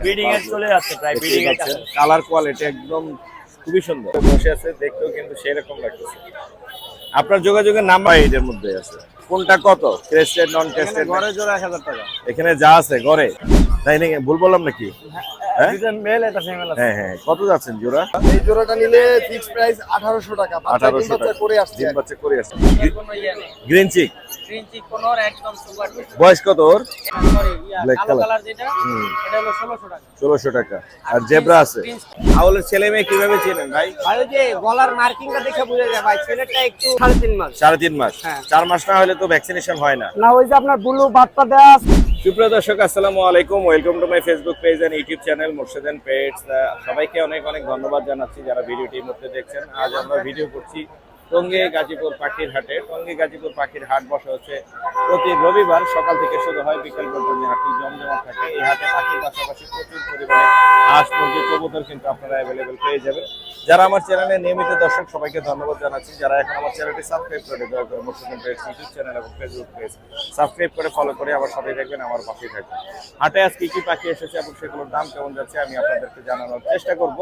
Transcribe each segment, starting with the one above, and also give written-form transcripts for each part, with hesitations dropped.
Breeding এ চলে যাচ্ছে প্রায় ব্রিডিং এর কাছে। কালার কোয়ালিটি একদম খুবই সুন্দর, বসে আছে দেখতেও কিন্তু সেরকম লাগতেছে। আপনার যোগাযোগের নাম্বার এর মধ্যে আছে, কোনটা কত ক্রেস্টেড নন ক্রেস্টেড? ঘরে জোড়া 1000 টাকা। এখানে যা আছে ঘরে, তাই নাকি? ভুল বললাম নাকি? হ্যাঁ এটা মেল এটা ফিমেল আছে। হ্যাঁ, কত যাচ্ছেন জোড়া? এই জোড়াটা নিলে ফিক্স প্রাইস 1800 টাকা। 1800 টাকা করে আসছে। ডিম বাচ্চা করে আসছে। কোনো ইয়া নেই। গ্রিন চিক গ্রিন চিক কোনোর একদম সুপার বয়স কত ওর? Black কালো color। কালার যেটা এটা হলো 1600 টাকা। 1600 টাকা। আর জেব্রা আছে। আউলের ছেলে মেয়ে কিভাবে চেনেন ভাই? আর ওই যে গলার মার্কিংটা দেখে বুঝা যায় ভাই ছেলেটা একটু 3.5 মাস। 3.5 মাস। হ্যাঁ। 4 মাস না হলে তো ভ্যাকসিনেশন হয় না। না ওই যে আপনার ব্লু বাটটা দেয়া আছে। সুপ্রিয় দর্শক, আসসালামু আলাইকুম। Welcome to my Facebook page and YouTube channel Morshed and pets. সবাইকে অনেক অনেক ধন্যবাদ জানাচ্ছি যারা ভিডিওটি এই মুহূর্তে দেখছেন। আজ আমরা ভিডিও করছি টঙ্গী গাজীপুর পাখির হাটে। টঙ্গী গাজীপুর পাখির হাট বসা হচ্ছে প্রতি রবিবার, সকাল থেকে শুরু হয়, বিকাল পর্যন্ত হাটটি জমজমাট থাকে। এই হাটে পাখির পাশাপাশি প্রচুর পরিমাণে হাঁস মুরগি কবুতর কিন্তু আপনারা অ্যাভেলেবেল পেয়ে যাবেন। যারা আমার চ্যানেলে নিয়মিত দর্শক সবাইকে ধন্যবাদ জানাচ্ছি। যারা এখন আমার চ্যানেলটি সাবস্ক্রাইব করে দয়া করে Morshed and pets YouTube channel এবং ফেসবুক পেজ সাবস্ক্রাইব করে ফলো করে আমার সাথে থাকবেন, আমার পাশেই থাকবেন। হাটে আজ কি কি পাখি এসেছে এবং সেগুলোর দাম কেমন যাচ্ছে আমি আপনাদেরকে জানানোর চেষ্টা করব।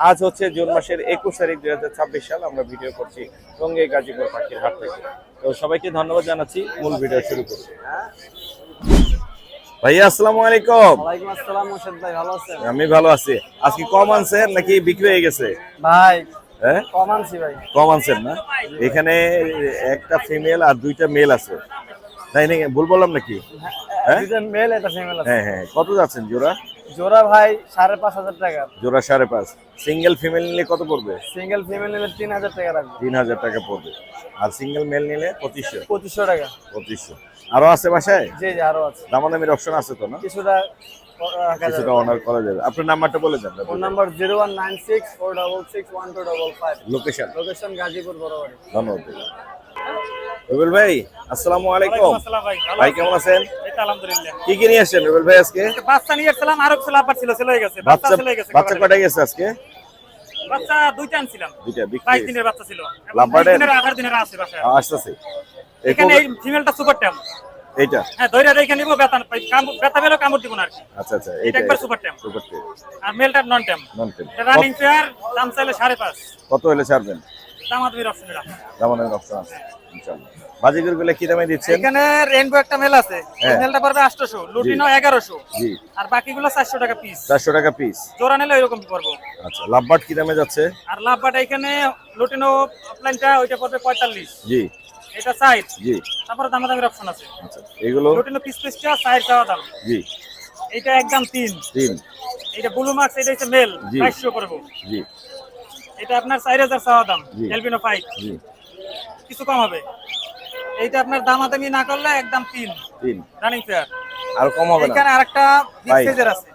আজ হচ্ছে জুন মাসের 21 তারিখ 2026 সাল। আমরা ভিডিও করছি টঙ্গী গাজীপুর পাখির হাট থেকে। তো সবাইকে ধন্যবাদ জানাচ্ছি। মূল ভিডিও শুরু করব। ভাইয়া আসসালামু আলাইকুম। ওয়ালাইকুম আসসালাম মোর্শেদ ভাই, ভালো আছেন? আমি ভালো আছি। আজকে কম আনছেন নাকি বিক্রি হয়ে গেছে? ভাই হ্যাঁ, কম আনছি ভাই। কম আনছেন না? এখানে একটা ফিমেল আর দুইটা মেল আছে, তাই নাকি? ভুল বললাম নাকি? হ্যাঁ এটা মেল এটা ফিমেল আছে। হ্যাঁ, কত যাচ্ছেন জোড়া? জোড়া ভাই 5,500 টাকা। জোড়া 5.5। সিঙ্গেল ফিমেল নিলে কত পড়বে? সিঙ্গেল ফিমেল নিলে 3000 টাকা রাখবো। 3000 টাকা পড়বে। আর সিঙ্গেল মেল নিলে 2500। 2500 টাকা। 2500। আরো আছে বাসায়? জি আরো আছে দামাদামির অপশন আছে তো না? কিছুটা কিছুটা অনার করা যাবে। আপনার নাম্বারটা বলে দেন। Phone number 0196466255। Location? Location Gazipur বরাবর। ধন্যবাদ। রুবেল ভাই আসসালামু আলাইকুম। আসসালাম ভাই, ভালো ভাই কেমন আছেন? এই তো আলহামদুলিল্লাহ। কি কি নিয়ে আসছেন রুবেল ভাই আজকে? বাচ্চা নিয়ে আসছিলাম, আরো ছিল আবার ছিল হয়ে গেছে। বাচ্চা ছেলে গেছে। বাচ্চা কয়টা গেছে আজকে? বাচ্চা দুইটা আনছিলাম। দুইটা বিক্রি 22 দিনের বাচ্চা ছিল। লাভবার্ডের? 20 দিনের 18 দিনের আছে বাসায়। আসতেছে। এখানে এই ফিমেলটা সুপার ট্যাম। এইটা? হ্যাঁ, দইরা দেখে নিব, ব্যথা পেলেও কামড় দিব না আর কি। আচ্ছা, এটা একবার সুপার ট্যাম। সুপার টেপ আর মেলটা নন ট্যাম। নন টেপ। এটা রানিং পেয়ার, দাম চাইলে 5.5। কত হলে ছাড়বেন? দাম আদমির অপশন রাখা। দামাদামির অপশন আছে ইনশাআল্লাহ। বাজিগর গুলো কি দামে দিচ্ছেন? এখানে রেইনবো একটা মেল আছে, হ্যাঁ। মেলটা পড়বে 800, লুটিনো 1100। জি। আর বাকিগুলো 400 টাকা পিস। 400 টাকা পিস। জোড়া নিলে এরকম পড়বো। আচ্ছা, লাভবার্ড কি দামে যাচ্ছে? আর লাভবাটা এখানে লুটিনো অফলাইনটা ওইটা পড়বে 45। জি এটা সাইজ। জি। তারপরে দামাদামির অপশন আছে। আচ্ছা, এগুলো? লুটিনো পিসটা সাইজ চাওয়া দাম। জি। এটা একদম 3। 3। এটা ব্লু মার্কস, এটা হচ্ছে মেল, জি। 2200 করব। জি এটা আপনার 4000 চাওয়া দাম। জি। এলবিনো 5 জি। কিছু কম হবে। এইটা আপনার দামাদামি না করলে একদম 3 3। Running pair. আর কম হবে না? এখানে আরেকটা বিগ পাই। সাইজের আছে।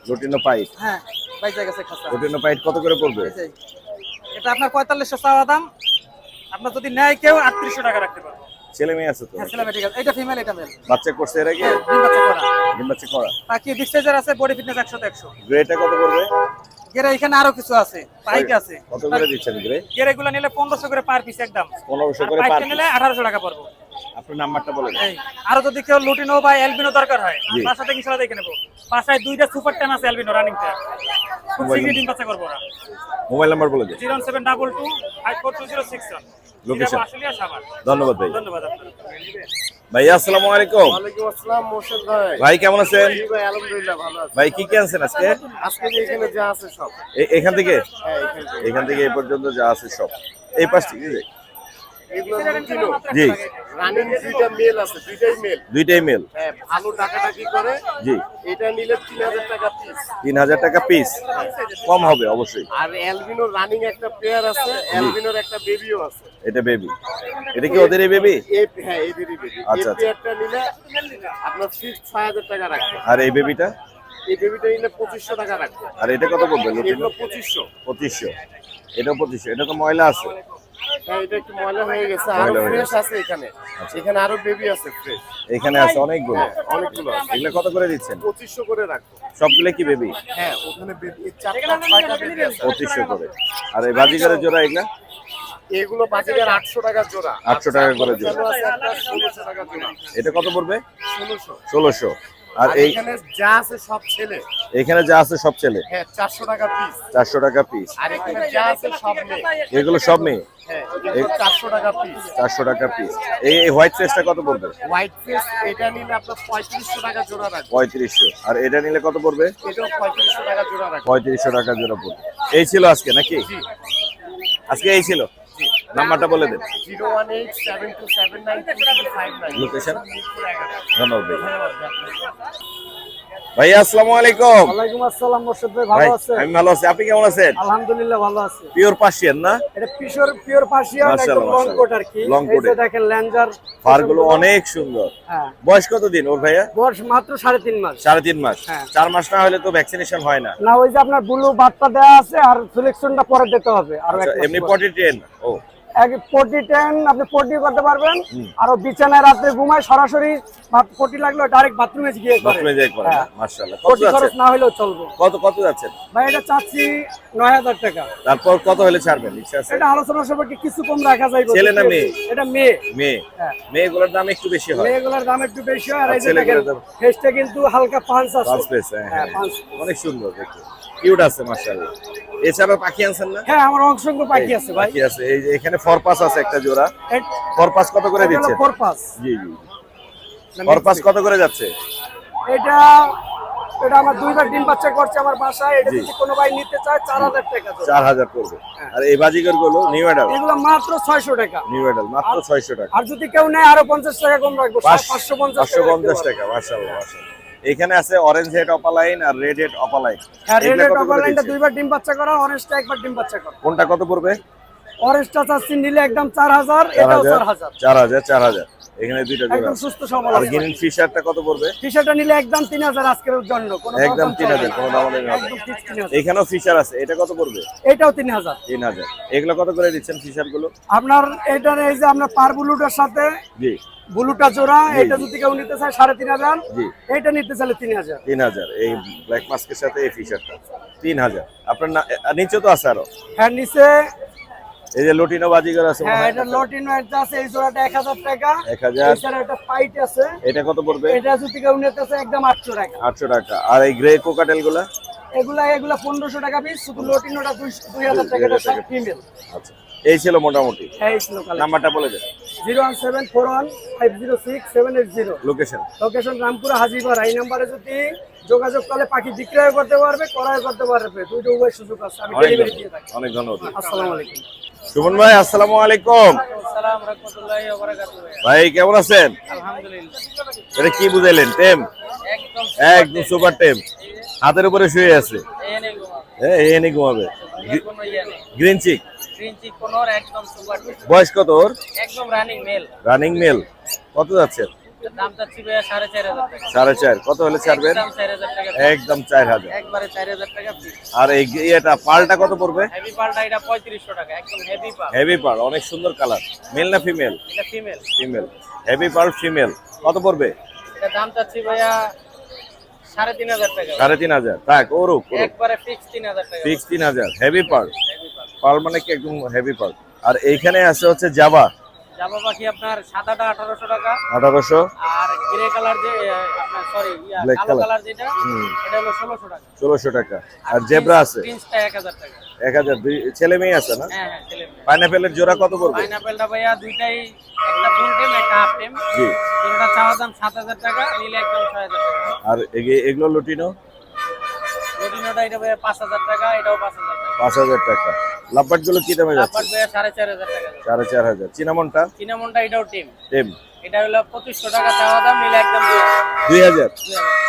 Lutino pied. হ্যাঁ, বাইচা গেছে খাসা। লুটিনো পাইট কত করে পড়বে? এটা আপনার 4500 চাওয়া দাম। আপনার যদি নেয় কেউ 3800 টাকা রাখতে পারবে। ছেলে মেয়ে আছে তো? হ্যাঁ, ছেলে মেয়ে ঠিক আছে। এটা ফিমেল, এটা মেল। বাচ্চা করছে এর আগে? ডিম বাচ্চা করা। ডিম বাচ্চা করা। বাকি বিগ সাইজের আছে, বডি ফিটনেস 100 তে 100। গ্রেটা কত পড়বে? গেরে এখানে আরো কিছু আছে, পাইক আছে। কত করে দিচ্ছেন গ্রে? গেরেগুলো নিলে 1500 করে পার পিস একদম। 1500 করে আর পার পাইকটা নিলে 1800 টাকা পড়বে। আপনার নাম্বারটা বলে দেন। এই আরো যদি কেউ লুটিনো বা এলবিনো দরকার হয়, জি। বাসা থেকে ইনশাআল্লাহ দেখে নেব। বাসায় দুইটা সুপার ট্যাম আছে এলবিনো রানিং টা। খুব মোবাইল শীঘ্রই ডিম বাচ্চা করব ওরা। মোবাইল নাম্বার বলে দেন। 07222 542061। লোকেশন? আসলে সাভার। ধন্যবাদ ভাই। ধন্যবাদ আপনাকে। ভাইয়া আসসালামু আলাইকুম। ওয়ালাইকুম আসসালাম মোর্শেদ ভাই। ভাই কেমন আছেন? জি ভাই, আলহামদুলিল্লাহ ভালো আছি। ভাই কি কি আনছেন আজকে? আজকে যে এখানে যা আছে সব। এখান থেকে? হ্যাঁ, এখানে এখান থেকে এই পর্যন্ত যা আছে সব এই পাশ থেকে? এগুলো লুটিনো জি। রানিং দুইটা মেল আছে, দুইটাই মেল। দুইটাই মেল? হ্যাঁ, ভালো টাকাটাকি করে। জি। এটা নিলে 3000 টাকা পিস। 3000 টাকা পিস। কম হবে অবশ্যই। আর এলবিনোর রানিং একটা পেয়ার আছে, এলবিনোর একটা বেবিও আছে। এটা বেবি? এটা কি ওদেরই বেবি? হ্যাঁ, এদেরই বেবি। এই আচ্ছা, আচ্ছা। পেয়ারটা নিলে আপনার ফিক্স 6000 টাকা রাখবে। আর এই বেবিটা? এই বেবিটা নিলে 2500 টাকা রাখবে। আর এটা কত পড়বে? এগুলো 2500। 2500। এটা 2500। এটা তো ময়লা আছে। হ্যাঁ, এটা একটু ময়লা হয়ে গেছে। আর ময়লা হয়ে ফ্রেশ গেছে। আছে এখানে। এখানে আরো বেবি আছে ফ্রেশ। এখানে আছে অনেকগুলো। অনেকগুলো আছে। এগুলো কত করে দিচ্ছেন? 2500 করে রাখবো। সবগুলো কি বেবি? হ্যাঁ, ওখানে বেবি 4-6টা বেবি আছে। 2500 করে। আর এই বাজিকারের জোড়া এগুলা? এগুলো বাজারে 800 টাকা জোড়া। 800 টাকা করে জোড়া। এখানেও আছে একটা 1600 টাকা জোড়া। এটা কত পড়বে? 1600। 1600। আর এই এখানে যা আছে সব ছেলে। এখানে যা আছে সব ছেলে। হ্যাঁ 400 টাকা পিস। 400 টাকা পিস। আর এখানে যা আছে সব মেয়ে। এগুলো সব মেয়ে। হ্যাঁ এগুলো 400 টাকা পিস। 400 টাকা পিস। এই হোয়াইট ফেসটা কত পড়বে? হোয়াইট ফেস এটা নিলে আপনার 3500 টাকা জোড়া রাখবে। 3500। আর এটা নিলে কত পড়বে? এটাও 3500 টাকা জোড়া রাখবে। 3500 টাকা জোড়া পড়বে। এই ছিল আজকে নাকি? জি আজকে এই ছিল। নাম্বারটা বলে দেন। 01872792259 লোকেশন? মিরপুর 11। ধন্যবাদ ভাই। ভাই আসসালামু আলাইকুম। ওয়ালাইকুম আসসালাম মোর্শেদ ভাই, ভাই ভালো আছেন? আমি ভালো আছি, আপনি কেমন আছেন? আলহামদুলিল্লাহ ভালো আছি। পিওর পার্সিয়ান না? এটা পিওর পার্সিয়ান, মাশাআল্লাহ, একদম লং কোট আর কি। লং এই কোটে। যে দেখেন ল্যাঞ্জার ফারগুলো অনেক সুন্দর। হ্যাঁ, বয়স কত দিন ওর ভাইয়া? বয়স মাত্র 3.5 মাস। 3.5 মাস। হ্যাঁ। 4 মাস না হলে তো ভ্যাকসিনেশন হয় না। না, ওই যে আপনার ব্লু বার্তা দেওয়া আছে আর সিলেকশনটা পরে দিতে হবে। আর আচ্ছা, এমনি পটি ট্রেন। ও পটি 10 আপনি পটি করতে পারবেন। আর বিছানায় রাতে ঘুমায় সরাসরি পটি লাগলো ডাইরেক্ট বাথরুমে গিয়ে করে। বাথরুমে যাই করে। হ্যাঁ। মাশাআল্লাহ। কত পটি যাচ্ছে? খরচ না হলেও চলবে। কত যাচ্ছেন? ভাই এটা চাচ্ছি 9000 টাকা। তারপর কত হলে ছাড়বেন? ইচ্ছা আছে? এটা আলোচনা সাপেক্ষে কিছু কম রাখা যায়। ছেলে না মেয়ে? এটা মেয়ে। মেয়ে। হ্যাঁ। মেয়েগুলোর দাম একটু বেশি হয়। মেয়েগুলোর দাম একটু বেশি হয়। আর এই যে ছেলেগুলোর দেখেন দাম- ফেসটা কিন্তু হালকা পাঁচ আছে। পাঁচ পিস। হ্যাঁ, হ্যাঁ, হ্যাঁ। পাঁচ। অনেক সুন্দর দেখতে। কিউট আছে মাশাআল্লাহ। এছাড়া পাখি আনছেন না? হ্যাঁ, আমার অসংখ্য পাখি আছে ভাই। পাখি আছে। এই যে এখানে ফরপাস আছে একটা জোড়া। এট- ফরপাস কত করে এটা হলো দিচ্ছেন? ফোরপাস। জি জি। ফরপাস কত করে যাচ্ছে? এটা আমার দুইবার ডিম বাচ্চা করছে আমার বাসায়। এটা জি। যদি কোনো ভাই নিতে চায় 4000 টাকা জোড়া। 4000 পড়বে। আর এই বাজিগর গুলো নিউ অ্যাডাল? এগুলো মাত্র 600 টাকা। নিউ অ্যাডাল মাত্র 600 টাকা। আর যদি কেউ নেয় আরো 50 টাকা কম রাখবো। 550 550 টাকা। মাশাআল্লাহ মাশাআল্লাহ। এখানে আছে অরেঞ্জ হেড অপালাইন আর রেড হেড অপালাইন। হ্যাঁ, রেড এগুলা কত করে অপারলাইনটা দিচ্ছেন? দুইবার ডিম বাচ্চা করা, অরেঞ্জটা একবার ডিম বাচ্চা করা। কোনটা কত পড়বে? অরেঞ্জটা চাচ্ছি নিলে একদম 4000, এটাও 4000। 4000। এখানে দুইটা জোড়া একদম আছে। সুস্থ সবল আর আছে। গ্রিন ফিশারটা কত পড়বে? টি-শার্টটা নিলে একদম 3000 আজকের জন্য। কোনো একদম দরদাম 3000, চলবে না। কোনো দামাদামি হবে না। একদম ঠিক 3000। এখানেও ফিশার আছে, এটা কত পড়বে? এটাও 3000। 3000। এগুলো কত করে দিচ্ছেন ফিশার গুলো? আপনার এটার এই যে আপনার পার ব্লুটার সাথে জি ব্লুটা জোড়া, জি, এটা জি। যদি কেউ নিতে চায় 3500, জি। এটা নিতে চাইলে 3000। 3000। এই ব্ল্যাক মাস্কের সাথে এই ফিশারটা 3000। আপনার আর নিচে তো আছে আরো। হ্যাঁ, নিচে এই যে লটিনো বাজিগর আছে মনে হ্যাঁ, হয়। এটা লটিনো একটা আছে, এই জোড়াটা 1000 টাকা। 1000। এছাড়া একটা ফাইট আছে, এটা কত পড়বে? এটা যদি কেউ নিতে চায় একদম 800 টাকা। 800 টাকা। আর এই গ্রে কোকাটেল গুলা? এগুলা 1500 টাকা পিস। শুধু লটিনোটা 2000 টাকা। এটা সব ফিমেল। আচ্ছা, এই ছিল মোটামুটি। এই ছিল কালেকশন। নাম্বারটা বলে দেন। 01741506780। লোকেশন? লোকেশন রামপুরা হাজিপাড়া। এই নাম্বারে যদি যোগাযোগ করলে পাখি বিক্রয় করতে পারবে, ক্রয় করতে পারবে, দুইটা উভয় সুযোগ আছে। আমি অনেক ডেলিভারি দিয়ে ধন্যবাদ। থাকি। অনেক ধন্যবাদ। আসসালামু আলাইকুম। সুমন ভাই আসসালামু আলাইকুম। আসসালাম রাহমাতুল্লাহি ওয়া বারাকাতুহু। ভাই কেমন আছেন? আলহামদুলিল্লাহ। এটা কি বুঝাইলেন? টেম? একদম একদম সুপার টেম। হাতের উপরে শুয়ে আছে। এনে গোয়া। এনে ঘুমাবে। কোনো ইয়া নেই। Green cheek. গ্রিনচি কোনোর একদম সুপার। বয়স কত ওর? একদম রানিং মেল। Running male. কত যাচ্ছে? দাম চাচ্ছি ভাইয়া 4500 টাকা। 4.5। কত হলে ছাড়বেন? একদম 4000 টাকা। একদম 4000। একবারে 4000 টাকা পিস। আর এই এটা পালটা কত পড়বে? হেভি পালটা এটা 3500 টাকা। একদম হেভি পাল। হেভি পাল, অনেক সুন্দর কালার। মেল না ফিমেল? এটা ফিমেল। ফিমেল। হেভি পাল ফিমেল। কত পড়বে? এটা দাম চাচ্ছি ভাইয়া 3500 টাকা। 3500। থাক ওরও একবারে ফিক্স 3000 টাকা। ফিক্স 3000। হেভি পাল। হেভি পাল। পাল মানে কি একদম হেভি পাল। আর এইখানে আছে হচ্ছে জাভা। জাবা পাখি আপনার সাদাটা 1800 টাকা। 1800। আর গ্রে কালার যে আপনার সরি Black কালো color। কালার যেটা হুম। এটা হলো 1600 টাকা। 1600 টাকা। আর জেব্রা আছে প্রিন্সটা 1000 টাকা। 1000। ছেলে মেয়ে আছে না? হ্যাঁ হ্যাঁ, ছেলে মেয়ে। পাইনাপেলের জোড়া কত পড়বে? পাইনাপেলটা ভাইয়া দুইটাই, একটা ফুল টেম একটা হাফ টেম। জি। দুটোটা চাওয়া দাম 7000 টাকা, নিলে একদম 6000 টাকা। আর এগুলো লুটিনো? লটিনোটা এটা ভাইয়া 5000 টাকা, এটাও 5000 টাকা। 5000 টাকা। লাভবাট গুলো কি দামে যাচ্ছে? লাভবার্ড ভাইয়া 4500 টাকা। 4500। চিনামনটা? সিনামনটা এটাও টেম। টেম? এটা হলো 2500 টাকা চাওয়া দাম, নিলে একদম 2000।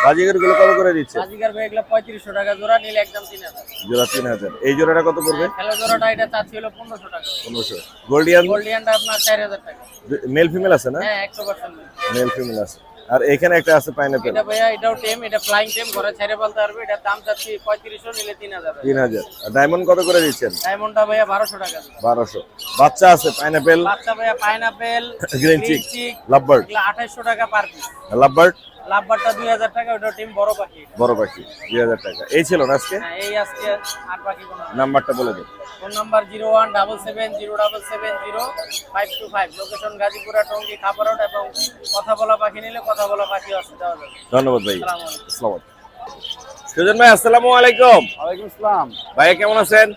বাজিগর গুলো কত করে দিচ্ছে? বাজিকার ভাই এগুলো 3500 টাকা জোড়া, নিলে একদম 3000। জোড়া 3000। এই জোড়াটা কত পড়বে? খেলো জোড়াটা এটা চাচ্ছি হলো 1500 টাকা। 1500। গোল্ডিয়ান? গোল্ডিয়ানটা আপনার 4000 টাকা। মেল ফিমেল আছে না? হ্যাঁ 100% মেল ফিমেল আছে। আর এখানে একটা আছে পাইনাপেল। এটা ভাইয়া এটাও টেম, এটা ফ্লাইং টেম, ঘরে ছেড়ে বলতে পারবে। এটা দাম চাচ্ছি 3500, নিলে 3000। 3000। আর ডায়মন্ড কত করে দিচ্ছেন? ডায়মন্ডটা ভাইয়া 1200 টাকা। 1200। বাচ্চা আছে পাইনাপেল, বাচ্চা ভাইয়া পাইনাপেল, গ্রিন চিক, চিক, লাভবার্ড। এগুলো 2800 টাকা পার পিস। লাভবার্ড লাভবারটা 2000 টাকা, ওটা টিম বড় পাখি। বড় পাখি 2000 টাকা। এই ছিল না আজকে? হ্যাঁ, এই আজকে আর পাখি কোনো না। নাম্বারটা বলে দিন। Phone number 01770770525, location Gazipura, Tongi, খাপারট, এবং কথা বলা পাখি নিলে কথা বলা পাখি আছে দেওয়া যাবে। ধন্যবাদ ভাই। আসসালামু আলাইকুম। আসসালামু আলাইকুম। সুজন ভাই আসসালামু আলাইকুম। ওয়ালাইকুম আসসালাম। ভাই কেমন আছেন?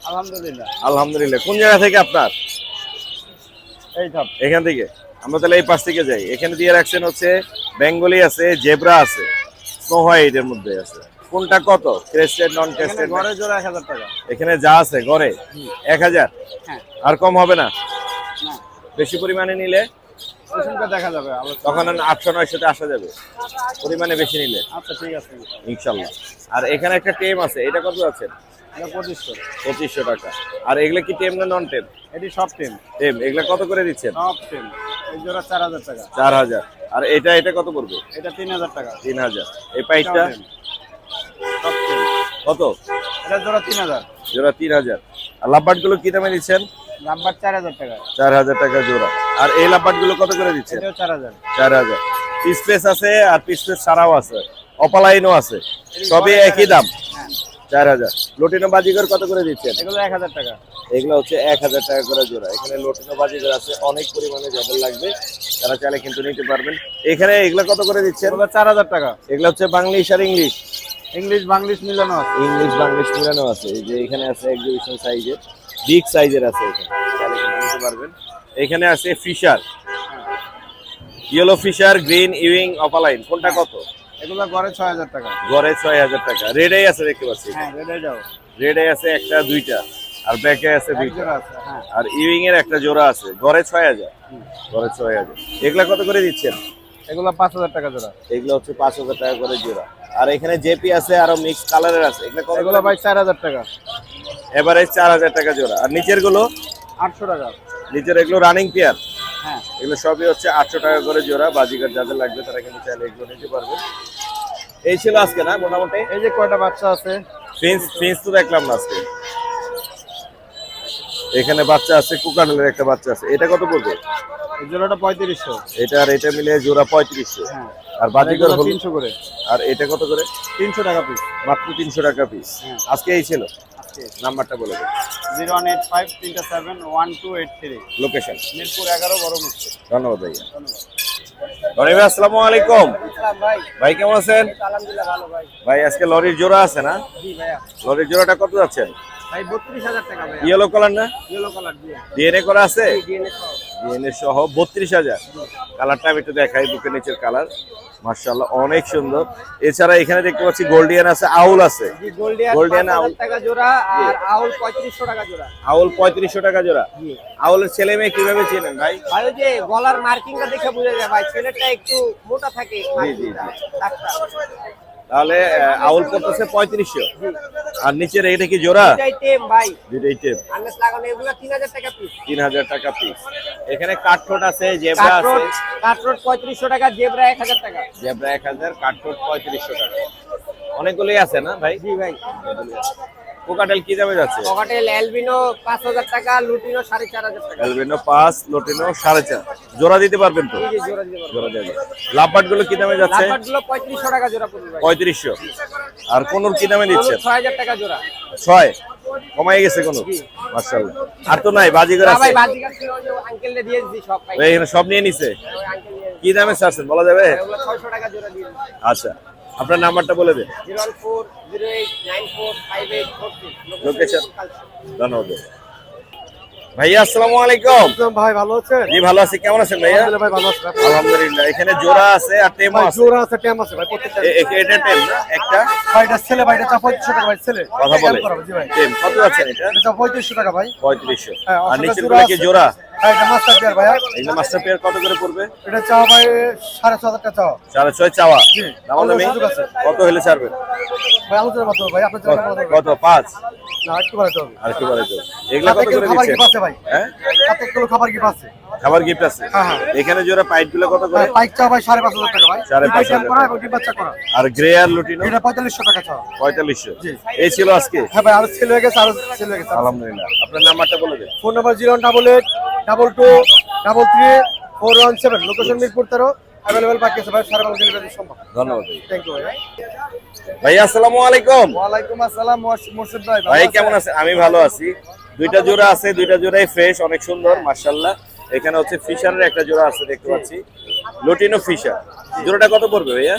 আলহামদুলিল্লাহ। আলহামদুলিল্লাহ। কোন জায়গা থেকে আপনার? এই তো এখান থেকে। আমরা তাহলে এই পাশ থেকে যাই। এখানে দিয়ে রাখছেন হচ্ছে বেঙ্গলি আছে, জেব্রা আছে, স্নো হোয়াইট এর মধ্যে আছে। কোনটা কত? ক্রেস্টেড, নন ক্রেস্টেড? ঘরে জোড়া 1000 টাকা। এখানে যা আছে গড়ে 1000। হ্যাঁ। আর কম হবে না? না, বেশি পরিমাণে নিলে ওখানটা দেখা যাবে। তখন 800-900 তে আসা যাবে পরিমাণে বেশি নিলে। আচ্ছা ঠিক আছে। ইনশাল্লাহ। আর এখানে একটা টেম আছে, এটা কত আছে? এটা 2500। 2500 টাকা। আর এগুলা কি টেম না নন টেম? এটি সব টিম। টেম। এগুলা কত করে দিচ্ছেন? সব টিম। এই জোড়া 4000 টাকা। 4000। আর এটা কত পড়বে? এটা 3000 টাকা। 3000। এই পাইপটা সব টিম। কত? এটা জোড়া 3000। জোড়া 3000। আর লাভবার্ড গুলো কি দামে দিচ্ছেন? নাম্বার 4000 টাকা। 4000 টাকা জোড়া। আর এই লাভবার্ড গুলো কত করে দিচ্ছেন? এটাও 4000। 4000। পিস পিস আছে আর পিস পিস ছাড়াও আছে, অপালাইনও আছে, সবই একই দাম। হ্যাঁ। 4000। লটিনো বাজিগর কত করে দিচ্ছেন? এগুলো 1000 টাকা। এগুলো হচ্ছে 1000 টাকা করে জোড়া। এখানে লটিনো বাজিগর আছে অনেক পরিমাণে, যাদের লাগবে তারা চাইলে কিন্তু নিতে পারবেন। এখানে এগুলো কত করে দিচ্ছেন? এগুলো 4000 টাকা। এগুলো হচ্ছে বাংলিশ আর ইংলিশ। ইংলিশ বাংলিশ মিলানো আছে। ইংলিশ বাংলিশ মিলানো আছে। এই যে এখানে আছে এক্সিবিশন সাইজের, বিগ সাইজের আছে, এখানে চাইলে কিন্তু নিতে পারবেন। এখানে আছে fischer, yellow fischer, green wing, opaline. কোনটা কত? এগুলো গড়ে 6000 টাকা। গড়ে 6000 টাকা। রেডে আছে দেখতে পাচ্ছি। হ্যাঁ, রেডে যাও। রেডে আছে একটা, দুইটা, আর ব্যাকে আছে এক দুইটা, জোড়া আছে। হ্যাঁ। আর ইউইং এর একটা জোড়া আছে। গড়ে 6000। গড়ে 6000। এগুলা কত করে দিচ্ছেন? এগুলো 5000 টাকা জোড়া। এগুলো হচ্ছে 5000 টাকা করে জোড়া। আর এখানে জেপি আছে, আরো মিক্স কালারের আছে। এগুলো কত? এগুলো ভাই 4000 টাকা। এভারেজ 4000 টাকা জোড়া। আর নিচের গুলো? 800 টাকা। নিচের এগুলো রানিং পেয়ার। হ্যাঁ। এগুলো সবই হচ্ছে 800 টাকা করে জোড়া। বাজিকার যাদের লাগবে তারা কিন্তু চাইলে এগুলো নিতে পারবে। এই ছিল আজকে না মোটামুটি? এই যে কয়টা বাচ্চা আছে। ফিন্স তো দেখলাম না আজকে। এখানে বাচ্চা আছে, কুকারের একটা বাচ্চা আছে। এটা কত পড়বে? এই জোড়াটা 3500। এটা আর এটা মিলে জোড়া 3500। হ্যাঁ। আর বাজিকার হলো 300 করে। আর এটা কত করে? 300 টাকা পিস। মাত্র 300 টাকা পিস। হ্যাঁ। আজকে এই ছিল। আজকে নাম্বারটা বলে দিন। 01853711283। লোকেশন মিরপুর 11 বড় মুক্তি। ধন্যবাদ ভাইয়া। রনি ভাই আসসালামু আলাইকুম। ভাই ভাই কেমন আছেন? আলহামদুলিল্লাহ ভালো ভাই। ভাই আজকে লরির জোড়া আছে না? জি ভাইয়া। লরির জোড়াটা কত যাচ্ছেন? ভাই 32000 টাকা ভাইয়া। ইয়েলো কালার না? ইয়েলো কালার দিয়ে। ডিএনএ করা আছে? ডিএনএ সহ। ডিএনএ সহ 32000। কালারটা আমি একটু দেখাই, বুকের নিচের কালার মাশাআল্লাহ অনেক সুন্দর। এছাড়া এখানে দেখতে পাচ্ছি গোল্ডিয়ান আছে, আউল আছে। জি গোল্ডিয়ান গোল্ডিয়ান 5000 আউল। টাকা জোড়া আর আউল 3500 টাকা জোড়া। আউল 3500 টাকা জোড়া। জি। আউলের ছেলে মেয়ে কিভাবে চেনেন ভাই? ভাই ওই যে গলার মার্কিংটা দেখে বোঝা যায় ভাই, ছেলেটা একটু মোটা থাকে। জি, জি, জি। ডাক্তার। তাহলে আউল করতেছে 3500। আর নিচের এটা কি জোড়া? এটাই টেম ভাই। দুইটাই টেপ। আনলেস লাগানো, এগুলো 3000 টাকা পিস। 3000 টাকা পিস। এখানে কাঠঠোট আছে, জেব্রা আছে। কাটরোড 3500 টাকা, জেব্রা 1000 টাকা। জেব্রা 1000, কাঠঠোট 3500 টাকা। অনেকগুলোই আছে না ভাই? জি ভাই। কোকাটেল কি দামে যাচ্ছে? পকেটেল অ্যালবিনো 5000 টাকা, লুটিনো 4500 টাকা। অ্যালবিনো 5, লটিনো 4.5। জোড়া দিতে পারবেন তো? জি জোড়া দিতে পারবো। জোড়া দেবে। লাভবার্ড গুলো কি দামে যাচ্ছে? লাভবার্ডগুলো 3500 টাকা জোড়া পড়বে ভাই। 3500। আর কোনুর কি দামে দিচ্ছেন? 6000 টাকা জোড়া। 6 কমাই গেছে কোন? মাশাআল্লাহ। আর তো নাই, বাজিগর না আছে। ভাই বাজিকার ছিল, ওই যে আঙ্কেললে দিয়ে দিছি সব ভাই। ভাই এখানে সব নিয়ে নিছে। ওই আঙ্কেল নিয়ে কি দামে ছাড়ছেন বলা যাবে? ওগুলো 600 টাকা জোড়া দিয়ে দিছি। আচ্ছা, আপনার নাম্বারটা বলে দেন। 01408945846। লোকেশন। ধন্যবাদ ভাইয়া। আসসালামু আলাইকুম। ভাই ভালো আছেন? জি ভালো আছি। কেমন আছেন ভাইয়া? ভাই ভালো আছেন। আলহামদুলিল্লাহ। এখানে জোড়া আছে আর টেমও আছে। জোড়া আছে, টেম আছে ভাই প্রত্যেকটা। এটা টেম না একটা? ভাইটা ছেলে, ভাইটা 3500 টাকা ভাই ছেলে। কথা বলে। জি ভাই। টেম কত আছে এটা? এটা 3500 টাকা ভাই। 3500। হ্যাঁ, আর অসংখ্য নিচের জোড়া গুলো কি আছে। জোড়া? ভাই এটা মাস্টার পেয়ার ভাইয়া। এগুলো মাস্টার পেয়ার কত করে পড়বে? এটা চাও ভাই 6500 টাকা চাও। 6.5 চাওয়া। জি। দামাদামি সুযোগ আছে। কত হলে ছাড়বেন? ভাই আলোচনা মাত্র ভাই, আপনার জন্য বলা যাবে। কত? 5? না একটু বাড়াতে হবে। আর কি বলে তো? এগুলো সাথে কত কিলো করে খাবার দিচ্ছেন? গিফট আছে ভাই। হ্যাঁ, সাথে কিলো খাবার গিফট আছে। খাবার গিফট আছে। হ্যাঁ, হ্যাঁ। এখানে জোড়া পাইপ গুলো কত করে? পাইক চাও ভাই 5500 টাকা ভাই। 5500 করা এবং ডিম বাচ্চা করা। আর গ্রে আর লুটিনো? এটা 4500 টাকা চাও। 4500। জি। এই ছিল আজকে। হ্যাঁ ভাই আরো সেল হয়ে গেছে, আরো সেল হয়ে গেছে। আলহামদুলিল্লাহ। আপনার নাম্বারটা বলে দেন। Phone number 01882223417, location Mirpur 13, available পাখি আছে ভাই, সারা বাংলা ডেলিভারি সম্ভব। ধন্যবাদ ভাই। থ্যাংক ইউ ভাই। ভাই আসসালামু আলাইকুম। ওয়ালাইকুম আসসালাম মুর্শিদ ভাই। ভাই কেমন আছেন? আমি ভালো আছি। দুইটা জোড়া আছে, দুইটা জোড়াই ফ্রেশ, অনেক সুন্দর মাশাআল্লাহ। এখানে হচ্ছে ফিশারের একটা জোড়া আছে দেখতে পাচ্ছি, লুটিনো ফিশার। জোড়াটা কত পড়বে ভাইয়া?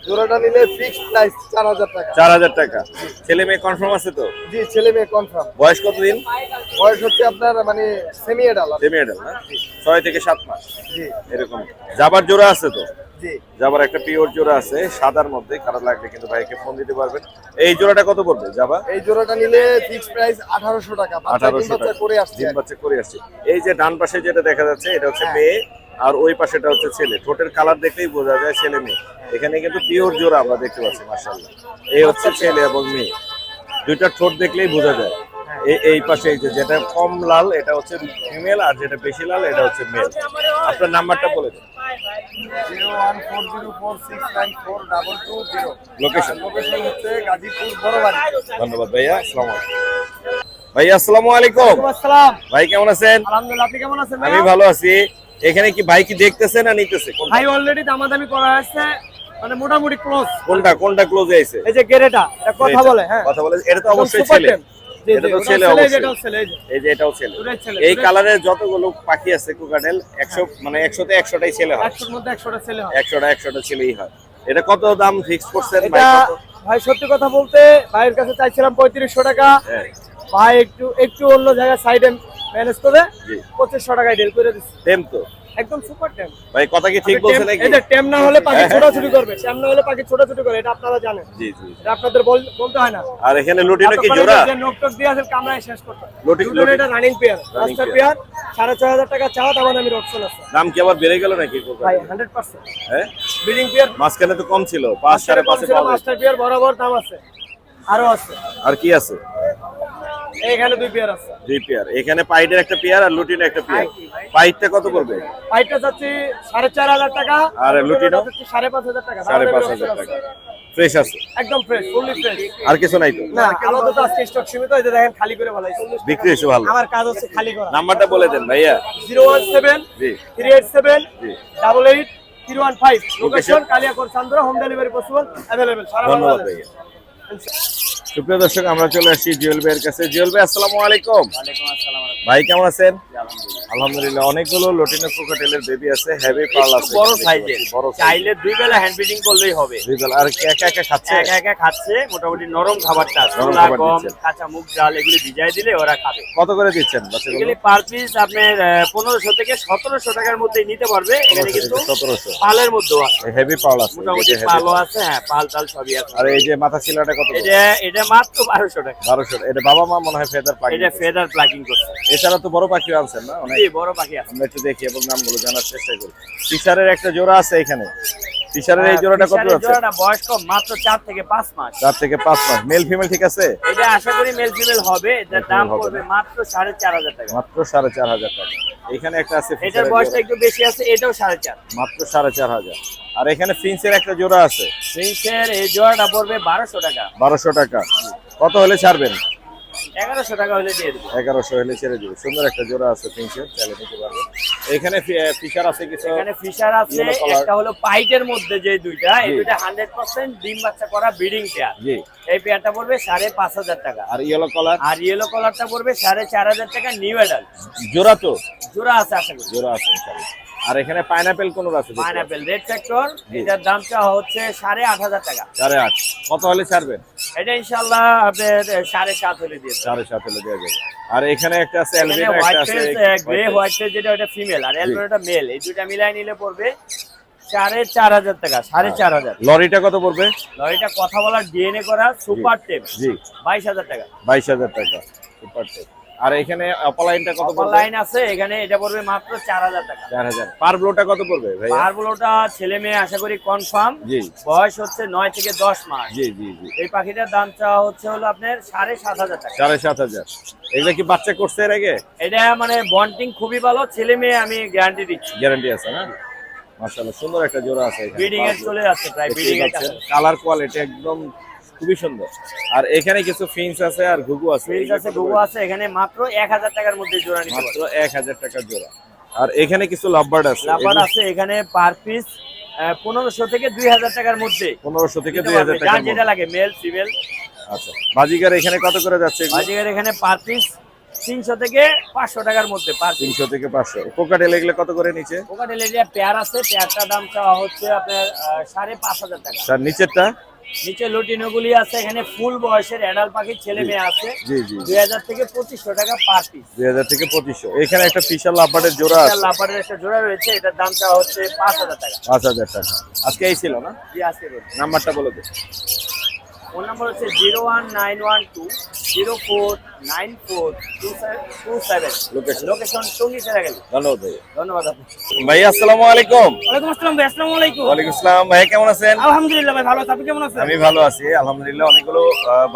জোড়াটা নিলে ফিক্সড প্রাইস 4000 টাকা। 4000 টাকা। ছেলে মেয়ে কনফার্ম আছে তো? জি, ছেলে মেয়ে কনফার্ম। বয়স কতদিন? বয়স হচ্ছে আপনার মানে সেমি এডাল্ট। সেমি অ্যাডাল্ট না? 6 থেকে 7 মাস জি এরকম। জাবার জোড়া আছে তো? জি। জাবার একটা পিওর জোড়া আছে সাদার মধ্যে, কারো লাগলে কিন্তু ভাইকে ফোন দিতে পারবেন। এই জোড়াটা কত পড়বে জাবা? এই জোড়াটা নিলে ফিক্সড প্রাইস 1800 টাকা। বাচ্চা 1800 ডিম বাচ্চা টাকা করে আসছে। ডিম বাচ্চা করে আসছে। এই যে ডান পাশে যেটা দেখা যাচ্ছে এটা হচ্ছে মেয়ে, আর ওই পাশেটা হচ্ছে ছেলে। ঠোঁটের কালার দেখলেই বোঝা যায় ছেলে মেয়ে। এখানে কিন্তু পিওর জোড়া আমরা দেখতে পাচ্ছি মাশাআল্লাহ। এই হচ্ছে ছেলে এবং মেয়ে, দুইটা ঠোঁট দেখলেই বোঝা যায়। এই পাশে এই যে যেটা কম লাল এটা হচ্ছে ফিমেল, আর যেটা বেশি লাল এটা হচ্ছে মেল। আপনার নাম্বারটা বলে দিন। 01404694220। লোকেশন? লোকেশন হচ্ছে গাজীপুর বড়বাড়ি। ধন্যবাদ ভাইয়া, আসসালামু আলাইকুম। ভাইয়া আসসালামু আলাইকুম। আসসালাম। ভাই কেমন আছেন? আলহামদুলিল্লাহ, আপনি কেমন আছেন? আমি ভালো আছি। এখানে কি ভাই কি দেখতেছে না নিতেছে? ভাই অলরেডি দামাদামি করা আছে, মানে মোটামুটি ক্লোজ। কোনটা ক্লোজে আছে? এই যে গেরেটা, এটা কথা বলে। হ্যাঁ, কথা বলে। এটা তো অবশ্যই সুপার ছেলে। টেম। জি এটা জি, তো ওটা ছেলে ছেলে, অবশ্যই। এটাও ছেলে। এই যে এটাও ছেলে। দুটোই ছেলে। এই কালারের যতগুলো পাখি আছে কুকাডেল 100 মানে 100তে 100টাই ছেলে হয়। 100 এর মধ্যে 100টা ছেলে হয়। 100টা ছেলেই হয়। এটা কত দাম ফিক্স করছেন ভাই? এটা কত? ভাই সত্যি কথা বলতে ভাইয়ের কাছে চাইছিলাম 3500 টাকা। হ্যাঁ। ভাই একটু অন্য জায়গায় সাইডে ম্যানেজ করে জি। 2500 টাকায় ডিল করে দিচ্ছি। টেম তো একদম সুপার টেম। ভাই, কথা কি ঠিক বলছেন নাকি? এটা টেম না হলে পাখি ছোটাছুটি করবে, টেম না হলে পাখি ছোটাছুটি করে, এটা আপনারা জানেন। জি জি। এটা আপনাদের বলতে হয় না। আর এখানে লুটিনো কি এতক্ষণে জোড়া? যে নোকটক দিয়ে আছে কামড়ায় শেষ করতে হয়। লুটিনো দুটোর এটা running pair, Running master pair। Pair 6500 টাকা চাওয়া, তার মানে আমি অপশন আছে দাম কি আবার বেড়ে গেল নাকি? ভাই 100%। হ্যাঁ, ব্রিডিং পেয়ার মাঝখানে তো কম ছিল, 5 5.5 পাওয়া যায়। মাস্টার পেয়ার বরাবর দাম আছে, আরো আছে। আর কি আছে? এইখানে 2 পেয়ার আছে। 2 পেয়ার। এখানে পাইডের একটা পেয়ার আর লুটিনো একটা পেয়ার। পাইডটা কত পড়বে? পাইটটা যাচ্ছে 4500 টাকা, আর লুটিনো? 5500 টাকা। 5500 টাকা। ফ্রেশ আছে? একদম ফ্রেশ, ফুললি ফ্রেশ। আর কিছু নাই তো? না, আপাতত আজকে স্টক সীমিত, এই যে দেখেন খালি করে ফেলাইছি। বিক্রি হয়েছে ভালো। আমার কাজ হচ্ছে খালি করা। নাম্বারটা বলে দেন ভাইয়া। 017 জি 387 জি। 88 315। Location? Location Kaliakair Chandra, home delivery possible, available সারা ধন্যবাদ বাংলাদেশ। ভাইয়া। সুপ্রিয় দর্শক, আমরা চলে আসছি জুয়েল ভাইয়ের কাছে। জুয়েল ভাই আসসালামু আলাইকুম। ওয়ালাইকুম আসসালাম। ভাই কেমন আছেন? আলহামদুলিল্লাহ। আলহামদুলিল্লাহ। অনেকগুলো লটিনো কোকাটেলের বেবি আছে, হেভি পার্ল আছে। বড় সাইজের, বড় size। চাইলে 2 বেলা হ্যান্ড ফিডিং করলেই হবে। রিজাল আর কি একা একা খাচ্ছে? একা একা খাচ্ছে, মোটামুটি নরম খাবারটা, নরম ছোলা খাবার গম দিচ্ছেন। কাঁচা মুগ ডাল এগুলি ভিজাই দিলে ওরা খাবে। কত করে দিচ্ছেন বাচ্চাগুলো? এগুলি পার পিস আপনার 1500 থেকে 1700 টাকার মধ্যে নিতে পারবে। এখানে কিন্তু 1700। পালের মধ্যেও আছে, হেভি পার্ল আছে। মোটামুটি এটা heavy পালও pearl। আছে। হ্যাঁ, পাল টাল সবই আছে। আর এই যে মাথা শিলাটা কত? এটা মাত্র 1200 টাকা। 1200। এটা বাবা মা মনে হয় ফেদার পাখি। এটা ফেদার প্লাকিং করছে। এছাড়া তো বড় পাখিও আনছেন না অনেক? জি, বড় পাখি আছে। আমরা একটু দেখি এবং নামগুলো জানার চেষ্টা করি। ফিশারের একটা জোড়া আছে এখানে। ফিশারের এই জোড়াটা কত ফিশারের আছে? জোড়াটা বয়স কম, মাত্র 4 থেকে 5 মাস। 4 থেকে 5 মাস। মেল ফিমেল ঠিক আছে? এটা আশা করি মেল ফিমেল হবে। এটার দাম হবে পড়বে না। মাত্র 4500 টাকা। মাত্র 4500 টাকা। এখানে একটা আছে এটার ফিশারের বয়সটা জোড়া, একটু বেশি আছে, এটাও 4500। মাত্র 4500। আর এখানে ফিন্সের একটা জোড়া আছে, প্রিন্সের এই জোড়াটা পড়বে 1200 টাকা। 1200 টাকা। কত হলে ছাড়বেন? 1100 টাকা হলে দিয়ে দেবো। 1100 হলে ছেড়ে দিবে। সুন্দর একটা জোড়া আছে ফিন্সের, চাইলে নিতে পারবেন। এখানে ফিশার আছে কিছু। এখানে ফিশার আছে, Yellow color। একটা হলো পাইটের মধ্যে যে দুইটা, এই জি। দুইটা 100% ডিম বাচ্চা করা ব্রিডিং পেয়ার। জি। এই পেয়ারটা পড়বে 5500 টাকা। আর ইয়েলো কালার আর ইয়েলো কালারটা পড়বে 4500 টাকা। নিউ অ্যাডাল্ট জোড়া তো? জোড়া আছে আশা করি। জোড়া আছে ইনশাআল্লাহ। আর এখানে পাইনাপেল কোন আছে? পাইনাপেল রেড ফ্যাক্টর, জি। এটার দামটা হচ্ছে 8500 টাকা। 8.5। কত হলে ছাড়বেন? এটা ইনশাআল্লাহ আপনার 7.5 হলে দিয়ে দেবো। 7.5 হলে দেওয়া যাবে। আর এখানে একটা আছে এখানে অ্যালবিনো, হোয়াইট একটা আছে ফেস, গ্রে হোয়াইট ফেস, যেটা ওটা ফিমেল, আর অ্যালবিনোটা মেল। এই দুইটা মিলাই নিলে পড়বে 4500 টাকা। 4500। লরিটা কত পড়বে? লরিটা কথা বলার ডিএনএ করা সুপার টেপ, জি 22000 টাকা। 22000 টাকা। Super tape. আর এখানে অপালাইনটা কত পড়বে? লাইন আছে এখানে, এটা পড়বে মাত্র 4000 টাকা। 4000। পার ব্লোটা কত পড়বে ভাই? পারগুলোটা ছেলে মেয়ে আশা করি কনফার্ম। জি বয়স হচ্ছে 9 থেকে 10 মাস। জি জি জি। এই পাখিটার দাম চাওয়া হচ্ছে হলো আপনার 7500 টাকা। 7500। এগুলা কি বাচ্চা করছে এর আগে? এটা মানে বন্ডিং খুবই ভালো, ছেলে মেয়ে আমি গ্যারান্টি দিচ্ছি। গ্যারান্টি আছে না? মাশাআল্লাহ, সুন্দর একটা জোড়া আছে এখানে। ব্রিডিং এর চলে যাচ্ছে, প্রায় ব্রিডিং এর কাছে। কালার কোয়ালিটি একদম খুবই সুন্দর। আর এখানে কিছু ফিন্স আছে আর ঘুঘু আছে। ফ্রিজ আছে, গুগু আছে। এখানে মাত্র 1000 টাকার মধ্যে জোড়া নিতে মাত্র পারবে। 1000 টাকা জোড়া। আর এখানে কিছু লাভবার্ড আছে। লাভার আছে এখানে পার পিস 1500 থেকে 2000 টাকার মধ্যে 1500 থেকে দিতে 2000 পারবে, টাকা যার যেটা লাগে মেল ফিমেল। আচ্ছা বাজিগার এখানে কত করে যাচ্ছে এগুলো? বাজিগার এখানে পার পিস 300 থেকে 500 টাকার মধ্যে পার পিস। 300 থেকে 500। কোকাটেল এগুলো কত করে নিচে? কোকাটেল এরিয়া পেয়ার আছে, পেয়ারটার দাম চাওয়া হচ্ছে আপনার 5500 টাকা। স্যার নিচেরটা? নিচে লটিনো গুলি আছে, এখানে ফুল বয়সের অ্যাডাল্ট পাখির ছেলে মেয়ে আছে। জি জি 2000 থেকে 2500 টাকা পার পিস। 2000 থেকে 2500। এখানে একটা ফিশার লাভবার্ডের জোড়া আছে, লাপারের একটা জোড়া রয়েছে, এটার দাম চাওয়া হচ্ছে 5000 টাকা। 5000 টাকা। আজকে এই ছিল না? জি আজকে রয়েছে। নাম্বারটা বলে দিন। ফোন নাম্বার হচ্ছে 01912049427। লোকেশন? লোকেশন টঙ্গী সেরাগালি। ধন্যবাদ ভাই। ধন্যবাদ আপনি। ভাই আসসালামু আলাইকুম। ওয়ালাইকুম আসসালাম ভাই। আসসালামু আলাইকুম। ওয়ালাইকুম আসসালাম। ভাই কেমন আছেন? আলহামদুলিল্লাহ ভাই ভালো আছি, আপনি কেমন আছেন? আমি ভালো আছি আলহামদুলিল্লাহ। অনেকগুলো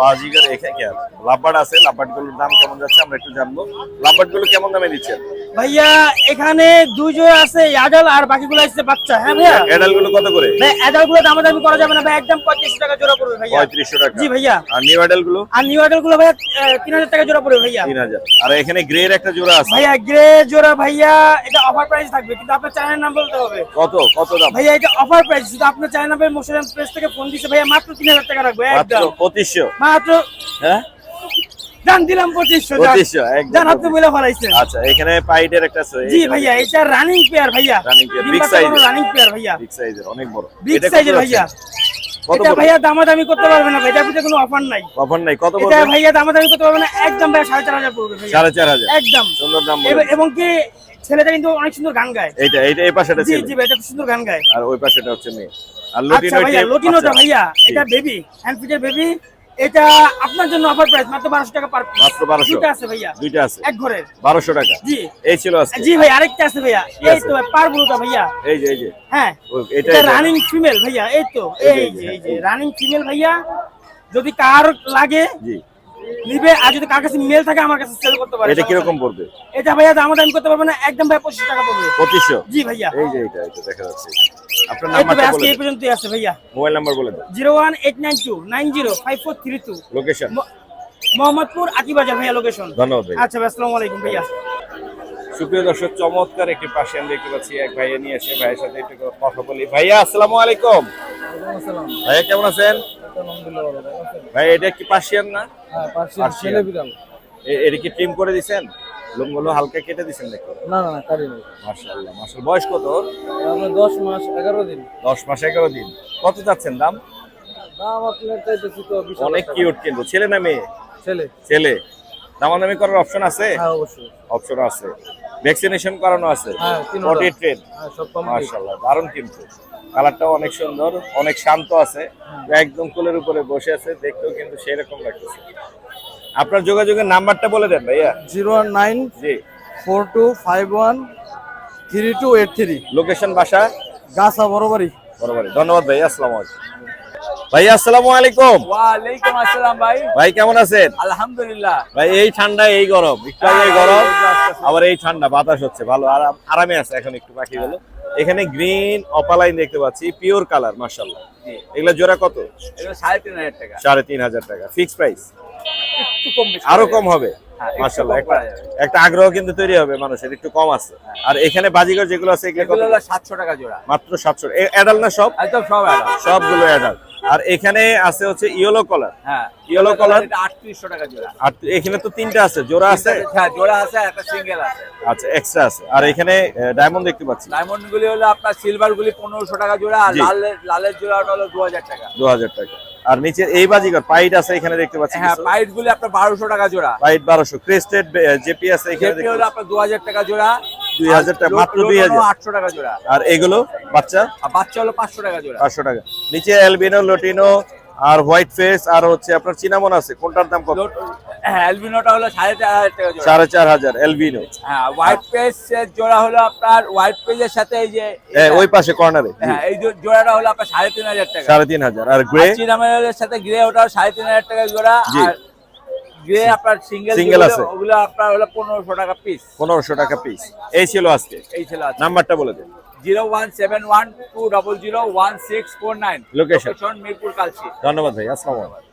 বাজিগার এখানে লাভবার্ড আছে, লাভবার্ড গুলোর দাম কেমন যাচ্ছে আমরা একটু জানবো। লাভবার্ড গুলো কেমন দামে দিচ্ছেন? ভাইয়া এখানে দুই জোড়া আছে অ্যাডাল্ট, আর বাকিগুলো আছে বাচ্চা। হ্যাঁ ভাইয়া। এডাল গুলো কত করে? ভাই অ্যাডাল্ট গুলো দামাদামি করা যাবে না ভাই, একদম 3500 টাকা জোড়া পড়বে ভাইয়া। 3500 টাকা। জি ভাইয়া। আর নিউ এডাল গুলো? আর নিউ অ্যাডাল্ট গুলো ভাইয়া 3000 টাকা জোড়া পড়বে ভাইয়া। 3000। আর এখানে গ্রের একটা জোড়া আছে ভাইয়া গ্রে জোড়া ভাইয়া, এটা অফার প্রাইস থাকবে, কিন্তু আপনার চ্যানেল নাম বলতে হবে। কত কত দাম? ভাইয়া এটা অফার প্রাইস, শুধু আপনার চ্যানেল নাম্বার মোশাররফ প্রেস থেকে ফোন দিছে ভাইয়া, মাত্র 3000 টাকা রাখবে মাত্র একদম। 2500? মাত্র হ্যাঁ জান দিলাম 2500। 2500 একদম। জান আপনি বলে ফলাইছেন। আচ্ছা এখানে পাইডের একটা আছে। জি ভাইয়া এটা রানিং পেয়ার ভাইয়া। Running pair, big size এর। রানিং পেয়ার ভাইয়া, বিগ সাইজের, অনেক বড়। বিগ এটা কত সাইজের যাচ্ছে? ভাইয়া। কত এটা বড়? ভাইয়া দামাদামি করতে পারবে না ভাই, এটার ভিতরে কোনো অফার নাই। অফার নাই, কত এটা বলবেন? ভাইয়া দামাদামি করতে পারবে না, একদম ভাইয়া 4500 পড়বে ভাইয়া। 4500 একদম সুন্দর দাম বলেন। এবং কি ছেলেটা কিন্তু অনেক সুন্দর গান গায়। এইটা এইটা এই পাশেটা জি ছিল, জি ভাই এটা খুব সুন্দর গান গায়। আর ওই পাশেটা হচ্ছে মেয়ে। আর আচ্ছা লটিনো ভাইয়া লটিনোটা ভাইয়া জি। এটা বেবি হ্যান্ড ফিটের বেবি, এটা আপনার জন্য অফার প্রাইস মাত্র 1200 টাকা পার পিস। মাত্র 1200? দুটো আছে ভাইয়া, দুইটা আছে এক ঘরের। 1200 টাকা। জি এই ছিল আজকে। জি ভাই আরেকটা আছে ভাইয়া, কি এই আছে? তো পার ব্লুটা ভাইয়া। এই যে হ্যাঁ এটা এটা রানিং ফিমেল ভাইয়া, এই তো এই যে রানিং ফিমেল ভাইয়া। যদি কার লাগে জি। নিবে, আর যদি কার কাছে মেল থাকে আমার কাছে সেল করতে পারে। এটা কিরকম পড়বে? এটা ভাইয়া দামাদামি করতে পারবে না, একদম ভাই 2500 টাকা পড়বে। 2500? জি ভাইয়া। এই যে এটা দেখা যাচ্ছে। আপনার এই তো নাম্বারটা ভাই আজকে বলে এই দিন। পর্যন্তই আছে ভাইয়া। মোবাইল নাম্বার বলে দিন। 01892905432। লোকেশন? মোহাম্মদপুর আকিবাজার ভাইয়া লোকেশন। ধন্যবাদ ভাই। আচ্ছা ভাই আসসালামু আলাইকুম ভাইয়া। সুপ্রিয় দর্শক, চমৎকার একটি পার্সিয়ান দেখতে পাচ্ছি। এক ভাইয়া নিয়ে এসে ভাইয়ের সাথে একটু কথা বলি। ভাইয়া আসসালামু আলাইকুম। ভাইয়া কেমন আছেন? ভাই এটা কি পার্সিয়ান না? হ্যাঁ পার্সিয়ান। ছেলে বিড়াল। এটা কি ট্রিম করে দিছেন? লোমগুলো হালকা কেটে দিছেন দেখো। না না না কারিনি। মাশাআল্লাহ মাশাআল্লাহ। বয়স কত ওর? আমরা 10 মাস 11 দিন। 10 মাস 11 দিন। কত যাচ্ছেন দাম? দাম আপনার চাইতেছি তো 20। অনেক কিউট কিন্তু। ছেলে না মেয়ে? ছেলে। ছেলে। দামাদামি করার অপশন আছে? হ্যাঁ অবশ্যই। অপশন আছে। ভ্যাকসিনেশন করানো আছে? হ্যাঁ, তিনটা। Potty train? হ্যাঁ সব কমপ্লিট। মাশাআল্লাহ দারুণ কিন্তু। কালারটাও অনেক সুন্দর, অনেক শান্ত আছে, একদম কোলের উপরে বসে আছে, দেখতেও কিন্তু সেই রকম লাগতেছে। আপনার যোগাযোগের নাম্বারটা বলে দেন ভাইয়া। 019 জি। 4251 3283। লোকেশন বাসা? গাছা বরাবরই। বরাবর। ধন্যবাদ ভাই। আসসালামু আলাইকুম। ভাইয়া আসসালামু আলাইকুম। ওয়ালাইকুম আসসালাম ভাই। ভাই কেমন আছেন? আলহামদুলিল্লাহ। ভাই এই ঠান্ডা এই গরম, একটু আগে গরম আবার এই ঠান্ডা, বাতাস হচ্ছে ভালো, আরামে আছে এখন একটু পাখিগুলো। এখানে গ্রিন অপালাইন দেখতে পাচ্ছি, পিওর কালার মাশাআল্লাহ। এগুলা জোড়া কত? এটা 3500 টাকা। 3500 টাকা ফিক্স প্রাইস? একটু কম বেশি আরো কম হবে? একটু মাশাআল্লাহ। কম করা যাবে। একটা আগ্রহ কিন্তু তৈরি হবে মানুষের, একটু কম আছে। আর এখানে বাজিগর যেগুলো আছে এগুলো কত? এগুলো হলো 700 টাকা জোড়া। মাত্র 700। অ্যাডাল্ট না সব? একদম সব আলাদা। সবগুলো অ্যাডাল্ট। আর এখানে আছে হচ্ছে ইয়েলো কালার। হ্যাঁ ইয়েলো কালার এটা 3800 টাকা জোড়া। আর এখানে তো তিনটা আছে, জোড়া আছে? হ্যাঁ জোড়া আছে, একটা সিঙ্গেল আছে। আচ্ছা এক্সট্রা আছে। আর এখানে ডায়মন্ড দেখতে পাচ্ছি। ডায়মন্ড গুলি হলো আপনার সিলভার গুলি 1500 টাকা জোড়া, আর জি। লালের জোড়াটা হলো 2000 টাকা। 2000 টাকা। আর নিচে এই বাজিগর পাইট আছে এখানে দেখতে পাচ্ছি। হ্যাঁ পাইট গুলি আপনার 1200 টাকা জোড়া। পাইট 1200। ক্রেস্টেড জেপি আছে এখানে জেপি দেখতে হলো পাচ্ছি। আপনার 2000 টাকা জোড়া। 2000 টাকা, মাত্র 2000। 800 টাকা জোড়া। আর এগুলো বাচ্চা? আর বাচ্চা হলো 500 টাকা জোড়া। 500 টাকা। নিচে অ্যালবিনো, লটিনো আর হোয়াইট ফেস আর হচ্ছে আপনার চিনামন আছে, কোনটার দাম কত? হ্যাঁ অ্যালবিনোটা হলো 4500 টাকা জোড়া। 4500 অ্যালবিনো। হ্যাঁ হোয়াইট পেজ এর জোড়া হলো আপনার হোয়াইট পেজের সাথে এই যে হ্যাঁ ওই পাশে কর্নারে। হ্যাঁ এই জোড়াটা হলো আপনার 3500 টাকা। 3500। আর গ্রে? চিনামের সাথে গ্রে ওটাও 3500 টাকা জোড়া। জি। আর গ্রে আপনার সিঙ্গেল Single আছে। ওগুলো আপনার হলো 1500 টাকা পিস। 1500 টাকা পিস। এই ছিল আজকে। এই ছিল আছে। নাম্বারটা বলে দেন। 01712001649। লোকেশন? মিরপুর কালচি। ধন্যবাদ ভাই। আসসালামু আলাইকুম।